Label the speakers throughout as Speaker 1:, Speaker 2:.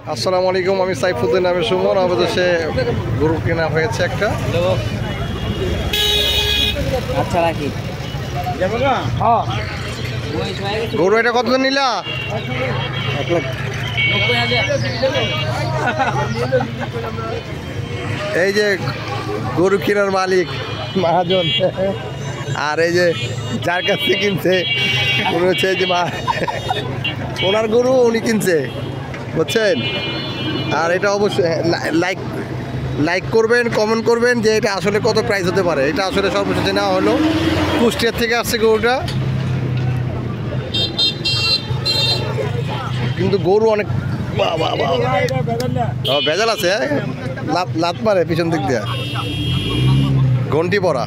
Speaker 1: আসসালামু আলাইকুম, আমি সাইফুদ্দিন নামে সুমন। আমাদের সে গরু কেনা হয়েছে একটা।
Speaker 2: আচ্ছা রাখি
Speaker 1: গরু এটা কত নিলা?
Speaker 2: 1,90,000।
Speaker 1: এই যে গরু কেনার মালিক মহাজন, আর এই যে যার কাছ থেকে কিনছে উনি হচ্ছে যে ওনার গরু উনি কিনছে, বুঝছেন? আর এটা অবশ্যই লাইক করবেন, কমেন্ট করবেন যে এটা আসলে কত প্রাইস হতে পারে। এটা আসলে সর্বশেষ নেওয়া হলো, কুষ্টিয়া থেকে আসছে গরুটা। কিন্তু গরু অনেক ভেজাল আছে, লাত মারে পিছন দিক দিয়ে, ঘন্টি পরা।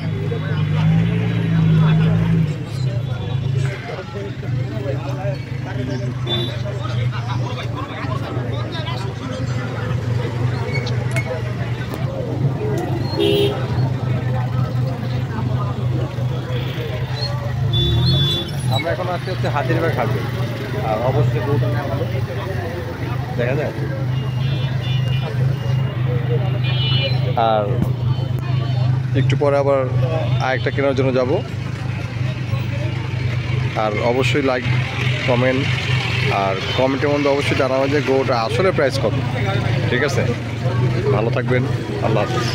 Speaker 1: আমরা এখন আসছি হচ্ছে হাজিরবাগ হাটে, আর অবশ্যই গরুটা নেওয়া ভালো, দেখা যায়। আর একটু পরে আবার আরেকটা কেনার জন্য যাব। আর অবশ্যই লাইক, কমেন্ট, আর কমেন্টের মধ্যে অবশ্যই জানাবেন যে গরুটা আসলে প্রাইস কত। ঠিক আছে, ভালো থাকবেন, আল্লাহ হাফেজ।